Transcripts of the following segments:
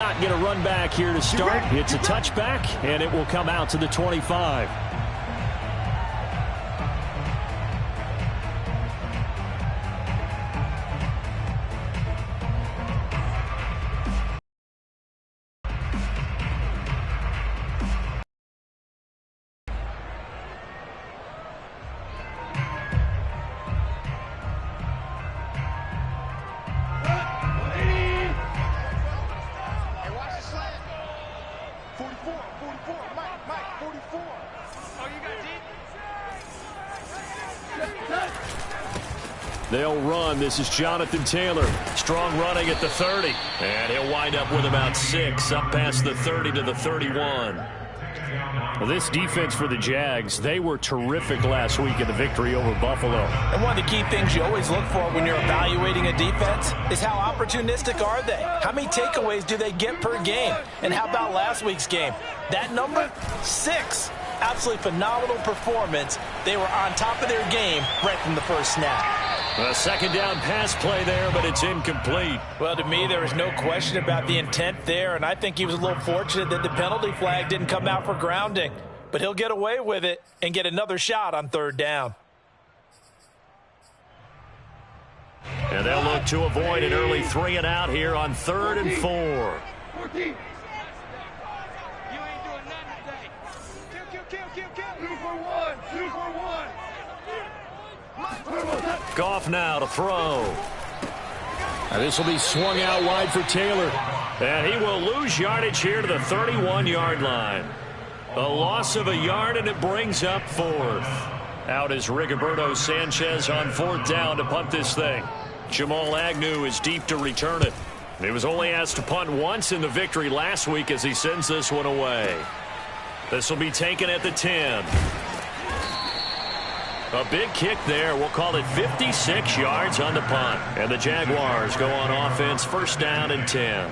not get a run back here to start. It's a touchback, and it will come out to the 25. They'll run. This is Jonathan Taylor. Strong running at the 30. And he'll wind up with about 6 up past the 30 to the 31. Well, this defense for the Jags, they were terrific last week in the victory over Buffalo. And one of the key things you always look for when you're evaluating a defense is how opportunistic are they? How many takeaways do they get per game? And how about last week's game? That number, 6. Absolutely phenomenal performance. They were on top of their game right from the first snap. A second down pass play there, but it's incomplete. Well, to me, there was no question about the intent there, and I think he was a little fortunate that the penalty flag didn't come out for grounding. But he'll get away with it and get another shot on third down. And they'll look to avoid an early 3 and out here on 3rd and 4. 14. Goff now to throw. And this will be swung out wide for Taylor. And he will lose yardage here to the 31-yard line. A loss of a yard, and it brings up 4th. Out is Rigoberto Sanchez on 4th down to punt this thing. Jamal Agnew is deep to return it. He was only asked to punt once in the victory last week as he sends this one away. This will be taken at the 10. A big kick there. We'll call it 56 yards on the punt. And the Jaguars go on offense, 1st down and 10.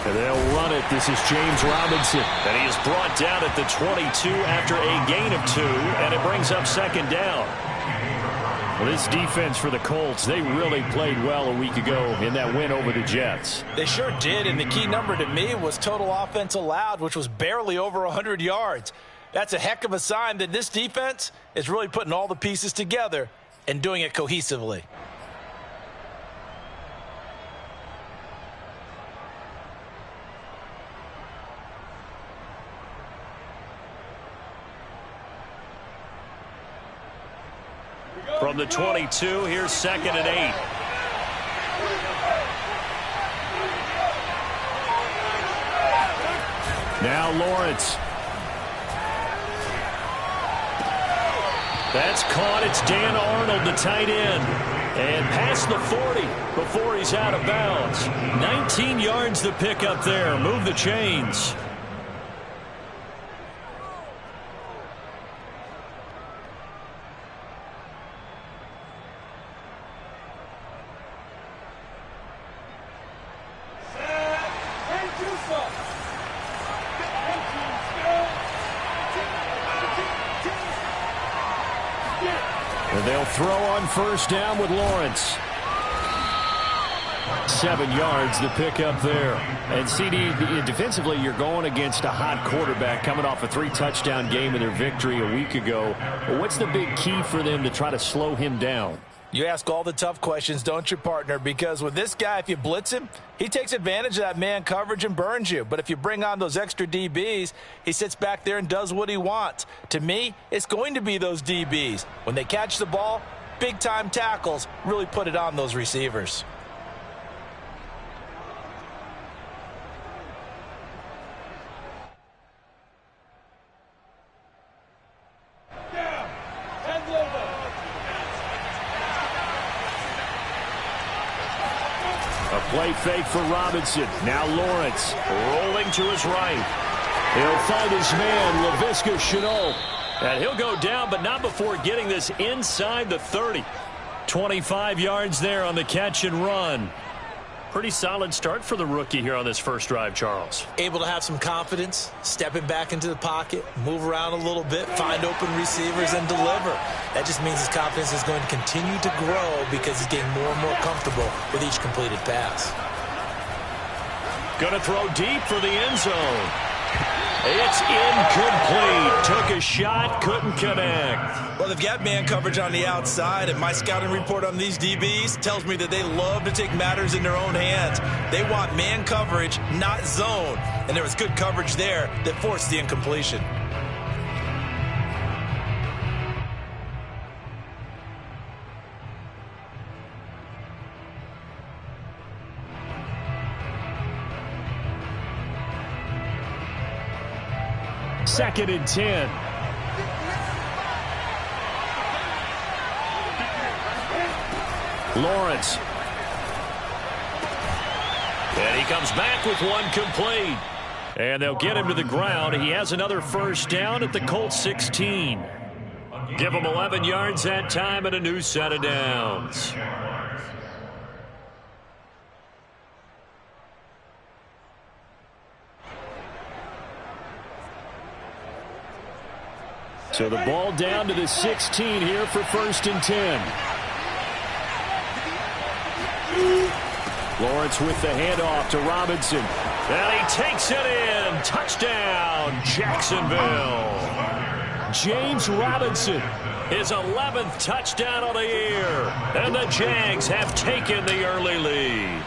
And they'll run it. This is James Robinson. And he is brought down at the 22 after a gain of 2. And it brings up 2nd down. Well, this defense for the Colts, they really played well a week ago in that win over the Jets. They sure did. And the key number to me was total offense allowed, which was barely over 100 yards. That's a heck of a sign that this defense is really putting all the pieces together and doing it cohesively. From the 22, here's 2nd and 8. Now Lawrence. That's caught. It's Dan Arnold, the tight end. And past the 40 before he's out of bounds. 19 yards the pick up there. Move the chains. And they'll throw on 1st down with Lawrence. 7 yards the pick up there. And CD, defensively, you're going against a hot quarterback coming off a 3-touchdown game in their victory a week ago. Well, what's the big key for them to try to slow him down? You ask all the tough questions, don't you, partner? Because with this guy, if you blitz him, he takes advantage of that man coverage and burns you. But if you bring on those extra DBs, he sits back there and does what he wants. To me, it's going to be those DBs. When they catch the ball, big-time tackles really put it on those receivers. Play fake for Robinson. Now Lawrence rolling to his right. He'll find his man, Laviska Shenault. And he'll go down, but not before getting this inside the 30. 25 yards there on the catch and run. Pretty solid start for the rookie here on this first drive, Charles. Able to have some confidence, stepping back into the pocket, move around a little bit, find open receivers, and deliver. That just means his confidence is going to continue to grow because he's getting more and more comfortable with each completed pass. Going to throw deep for the end zone. It's incomplete. Took a shot, couldn't connect. Well, they've got man coverage on the outside, and my scouting report on these DBs tells me that they love to take matters in their own hands. They want man coverage, not zone. And there was good coverage there that forced the incompletion. Second and 10. Lawrence. And he comes back with one complete. And they'll get him to the ground. He has another first down at the Colts 16. Give him 11 yards that time and a new set of downs. So the ball down to the 16 here for first and 10. Lawrence with the handoff to Robinson. And he takes it in. Touchdown, Jacksonville. James Robinson, his 11th touchdown of the year. And the Jags have taken the early lead.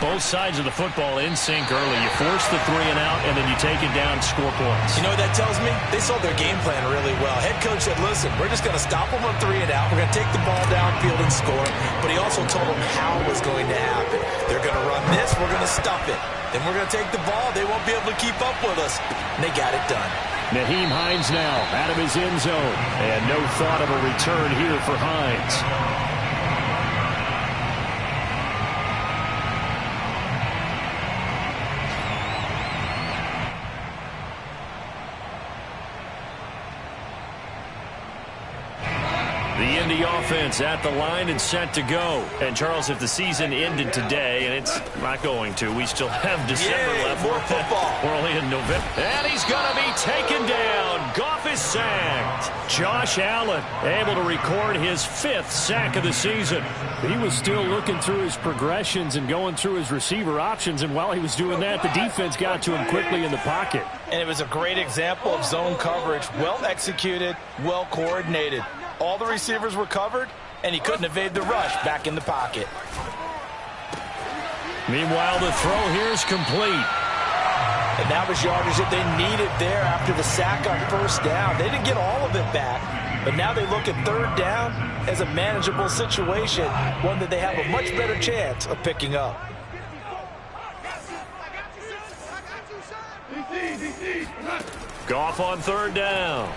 Both sides of the football in sync early. You force the 3 and out, and then you take it down and score points. You know what that tells me? They saw their game plan really well. Head coach said, listen, we're just going to stop them on 3 and out. We're going to take the ball downfield and score. But he also told them how it was going to happen. They're going to run this. We're going to stop it. Then we're going to take the ball. They won't be able to keep up with us. And they got it done. Nyheim Hines now out of his end zone. And no thought of a return here for Hines. The Indy offense at the line and set to go. And, Charles, if the season ended today, and it's not going to, we still have December left. More football. We're only in November. And he's going to be taken down. Goff is sacked. Josh Allen able to record his 5th sack of the season. He was still looking through his progressions and going through his receiver options. And while he was doing that, the defense got to him quickly in the pocket. And it was a great example of zone coverage. Well executed, well coordinated. All the receivers were covered, and he couldn't evade the rush back in the pocket. Meanwhile, the throw here is complete. And that was yardage that they needed there after the sack on first down. They didn't get all of it back, but now they look at third down as a manageable situation, one that they have a much better chance of picking up. Goff on third down.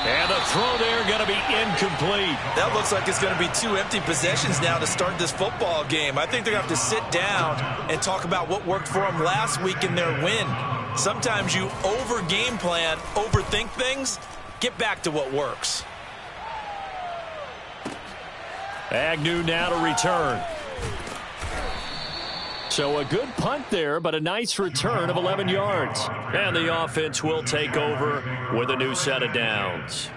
And the throw there going to be incomplete. That looks like it's going to be 2 empty possessions now to start this football game. I think they're going to have to sit down and talk about what worked for them last week in their win. Sometimes you over-game plan, overthink things. Get back to what works. Agnew now to return. So a good punt there, but a nice return of 11 yards. And the offense will take over with a new set of downs.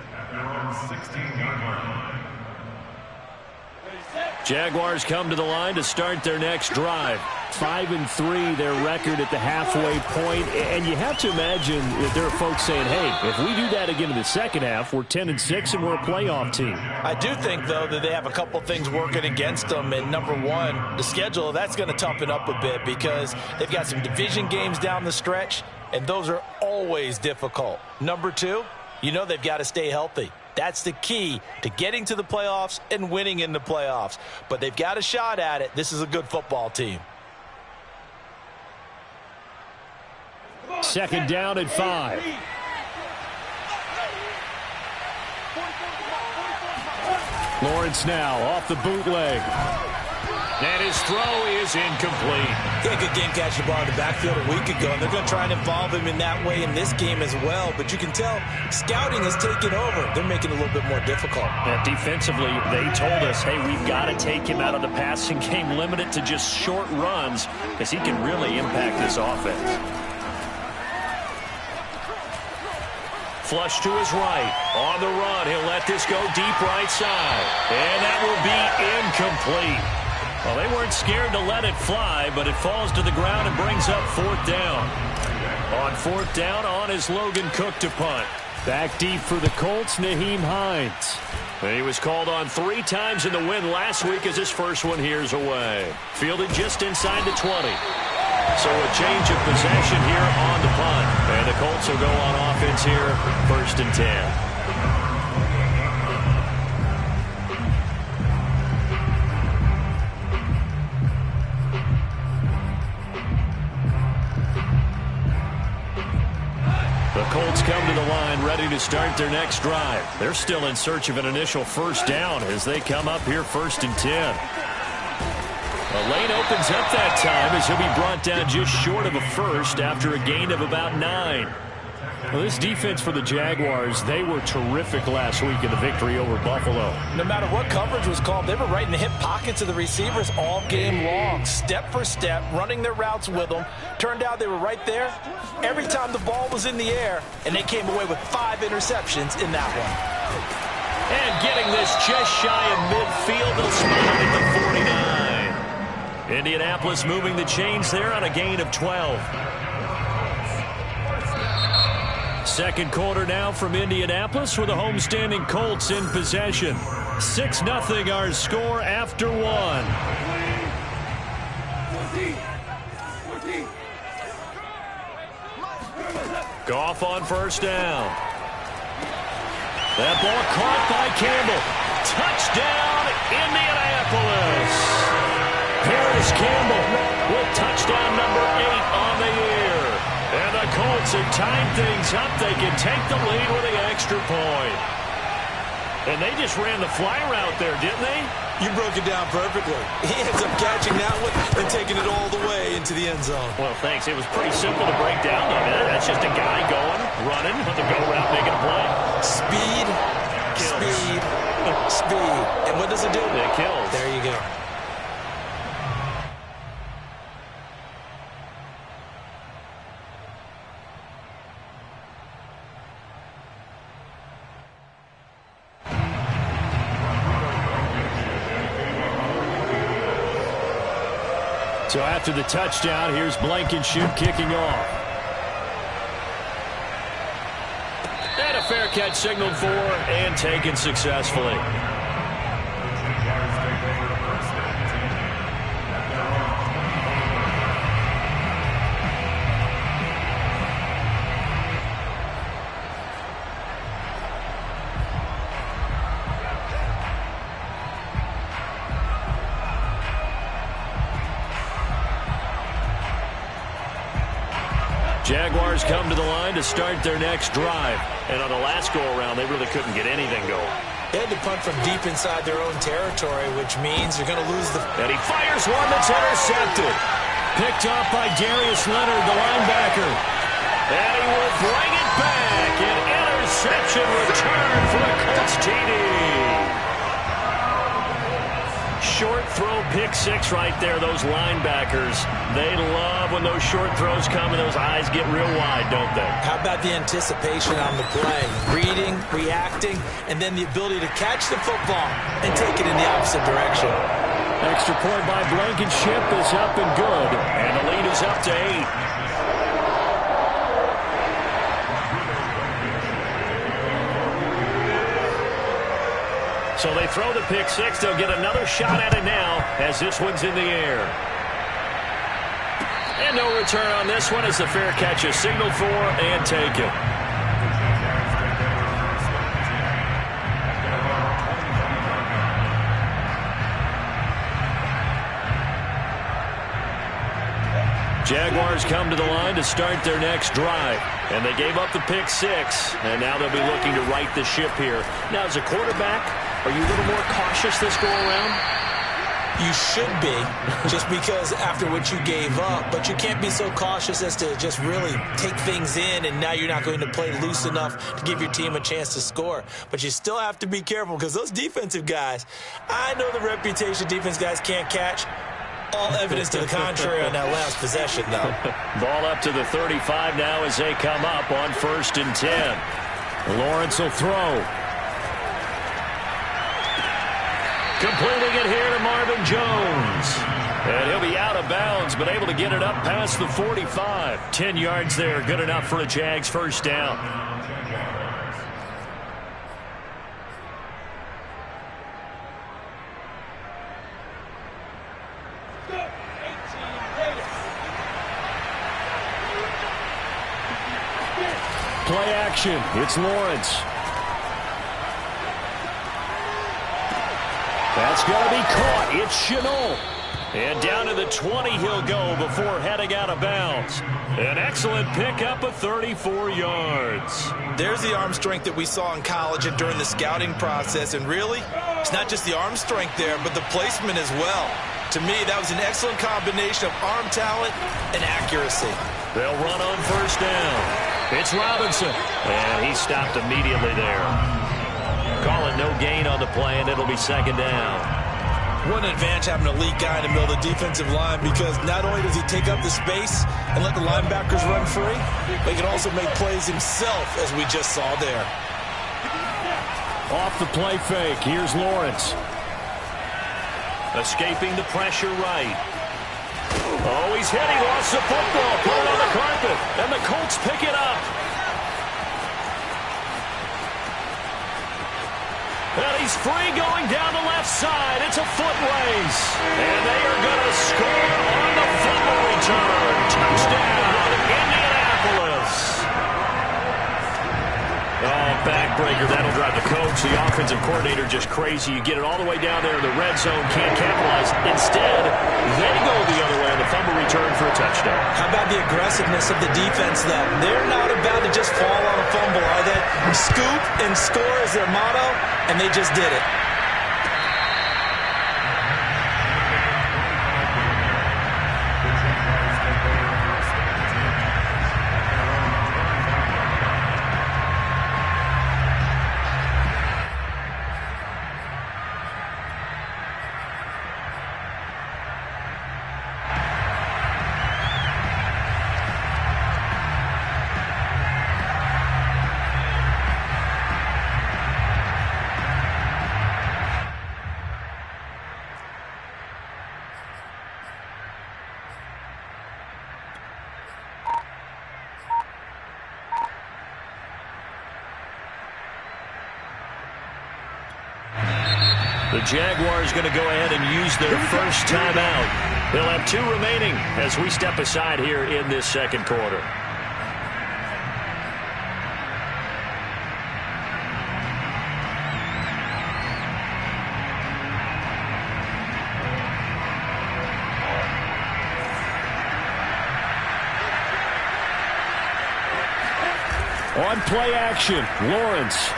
Jaguars come to the line to start their next drive. 5-3, their record at the halfway point. And you have to imagine that there are folks saying, hey, if we do that again in the second half, we're 10-6 and we're a playoff team. I do think, though, that they have a couple things working against them. And number one, the schedule, that's going to toughen up a bit because they've got some division games down the stretch, and those are always difficult. Number two, you know they've got to stay healthy. That's the key to getting to the playoffs and winning in the playoffs. But they've got a shot at it. This is a good football team. Second down at 5. Lawrence now off the bootleg. And his throw is incomplete. He had a good game catching the ball in the backfield a week ago, and they're going to try and involve him in that way in this game as well. But you can tell scouting has taken over. They're making it a little bit more difficult. Yeah, defensively, they told us, hey, we've got to take him out of the passing game, limit it to just short runs, because he can really impact this offense. Flush to his right. On the run, he'll let this go deep right side. And that will be incomplete. Well, they weren't scared to let it fly, but it falls to the ground and brings up 4th down. On 4th down, on is Logan Cook to punt. Back deep for the Colts, Nyheim Hines. He was called on 3 times in the win last week as his first one here's away. Fielded just inside the 20. So a change of possession here on the punt. And the Colts will go on offense here, 1st and 10. The Colts come to the line ready to start their next drive. They're still in search of an initial 1st down as they come up here 1st and 10. The lane opens up that time as he'll be brought down just short of a 1st after a gain of about 9. Well, this defense for the Jaguars, they were terrific last week in the victory over Buffalo. No matter what coverage was called, they were right in the hip pockets of the receivers all game long, step for step, running their routes with them. Turned out they were right there every time the ball was in the air, and they came away with 5 interceptions in that one. And getting this just shy of midfield, they'll spot it at the 49. Indianapolis moving the chains there on a gain of 12. Second quarter now from Indianapolis with the homestanding Colts in possession. 6-0 our score after 1. Goff on 1st down. That ball caught by Campbell. Touchdown, Indianapolis. Paris Campbell with touchdown number 8 on the year. And the Colts have tied things up. They can take the lead with the extra point. And they just ran the fly route there, didn't they? You broke it down perfectly. He ends up catching that one and taking it all the way into the end zone. Well, thanks. It was pretty simple to break down. I mean, that's just a guy going, running, with the go route, making a play. Speed, kills. Speed, speed. And what does it do? It kills. There you go. So after the touchdown, here's Blankenship kicking off. And a fair catch signaled for and taken successfully. Jaguars come to the line to start their next drive. And on the last go-around, they really couldn't get anything going. They had to punt from deep inside their own territory, which means you're going to lose the... And he fires one that's intercepted. Picked off by Darius Leonard, the linebacker. And he will bring it back. An interception return for a Colts TD. Short throw, pick 6 right there. Those linebackers, they love when those short throws come and those eyes get real wide, don't they? How about the anticipation on the play? Reading, reacting, and then the ability to catch the football and take it in the opposite direction. Extra point by Blankenship is up and good. And the lead is up to 8. So they throw the pick 6. They'll get another shot at it now as this one's in the air. And no return on this one as the fair catch is signaled for and taken. Jaguars come to the line to start their next drive. And they gave up the pick 6. And now they'll be looking to right the ship here. Now, as a quarterback, are you a little more cautious this go-around? You should be, just because after what you gave up, but you can't be so cautious as to just really take things in, and now you're not going to play loose enough to give your team a chance to score. But you still have to be careful, because those defensive guys, I know the reputation defense guys can't catch. All evidence to the contrary on that last possession, though. Ball up to the 35 now as they come up on 1st and 10. Lawrence will throw. Completing it here to Marvin Jones. And he'll be out of bounds, but able to get it up past the 45. 10 yards there, good enough for a Jags first down. Play action, it's Lawrence. That's going to be caught. It's Shenault. And down to the 20 he'll go before heading out of bounds. An excellent pickup of 34 yards. There's the arm strength that we saw in college and during the scouting process. And really, it's not just the arm strength there, but the placement as well. To me, that was an excellent combination of arm talent and accuracy. They'll run on 1st down. It's Robinson. And he stopped immediately there. Call it no gain on the play, and it'll be 2nd down. What an advantage having a elite guy in the middle of the defensive line, because not only does he take up the space and let the linebackers run free, but he can also make plays himself, as we just saw there. Off the play fake, here's Lawrence. Escaping the pressure right. Oh, he's hit. He lost the football. Put it on the carpet, and the Colts pick it up. And he's free going down the left side. It's a foot race. And they are going to score on the fumble return. Touchdown, Indianapolis. Oh, backbreaker. That'll drive the coach, the offensive coordinator, just crazy. You get it all the way down there in the red zone, can't capitalize. Instead, they go the other way on the fumble return for a touchdown. How about the aggressiveness of the defense, though? They're not about to just fall on a fumble, are they? Scoop and score is their motto, and they just did it. The Jaguars going to go ahead and use their first timeout. They'll have 2 remaining as we step aside here in this 2nd quarter. On play action, Lawrence.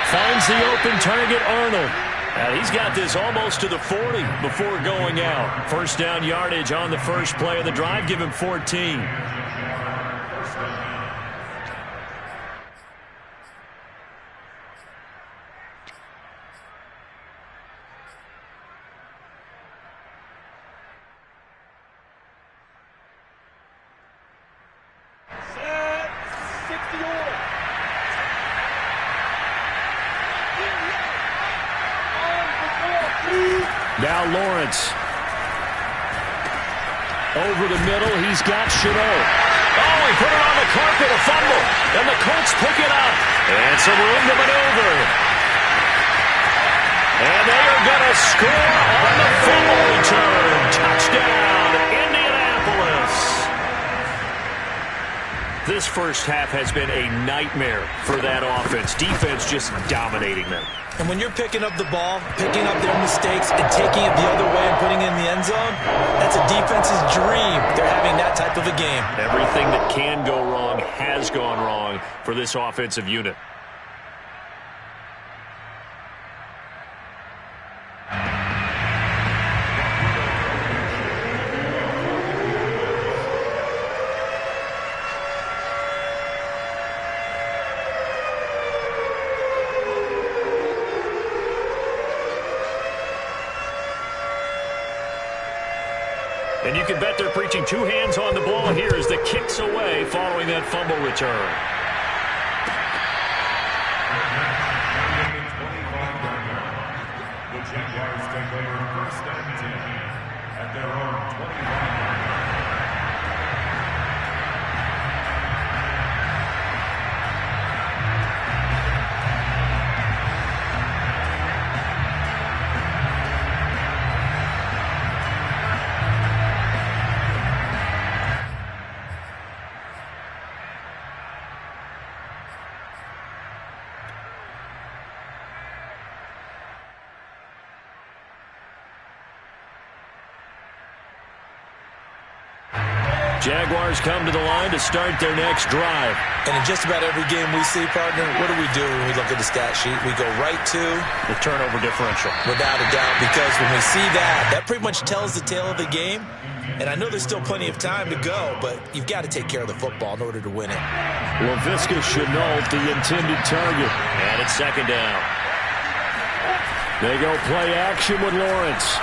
Finds the open target, Arnold. And he's got this almost to the 40 before going out. First down yardage on the first play of the drive. Give him 14. Now Lawrence. Over the middle, he's got Shenault. Oh, he put it on the carpet, a fumble. And the Colts pick it up. And some room to maneuver. And they are going to score on the fumble return. Touchdown, Indianapolis. This first half has been a nightmare for that offense. Defense just dominating them. And when you're picking up the ball, picking up their mistakes, and taking it the other way and putting it in the end zone, that's a defense's dream. They're having that type of a game. Everything that can go wrong has gone wrong for this offensive unit. And you can bet they're preaching two hands on the ball here as the kick's away following that fumble return. The Jaguars take over 1st and 10 at their own 25. Jaguars come to the line to start their next drive. And in just about every game we see, partner, what do when we look at the stat sheet? We go right to the turnover differential. Without a doubt, because when we see that pretty much tells the tale of the game. And I know there's still plenty of time to go, but you've got to take care of the football in order to win it. Laviska Shenault, the intended target. And it's second down. They go play action with Lawrence.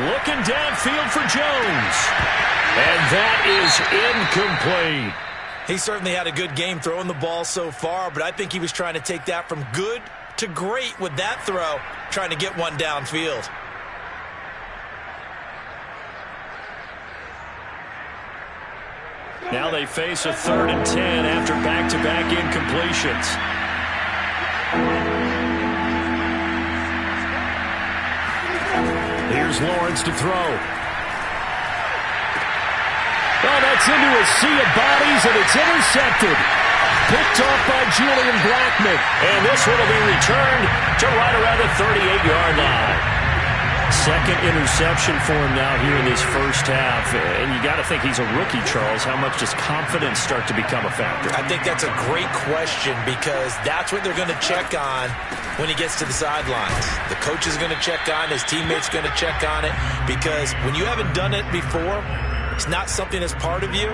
Looking downfield for Jones. And that is incomplete. He certainly had a good game throwing the ball so far, but I think he was trying to take that from good to great with that throw, trying to get one downfield. Now they face a 3rd and 10 after back-to-back incompletions. Here's Lawrence to throw. Oh, that's into a sea of bodies, and it's intercepted. Picked off by Julian Blackmon. And this one will be returned to right around the 38-yard line. Second interception for him now here in this first half. And you got to think he's a rookie, Charles. How much does confidence start to become a factor? I think that's a great question because that's what they're going to check on when he gets to the sidelines. The coach is going to check on, his teammates going to check on it, because when you haven't done it before, it's not something that's part of you.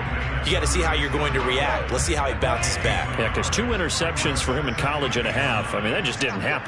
You got to see how you're going to react. Let's see how he bounces back. Yeah, because 2 interceptions for him in college and a half. I mean, that just didn't happen.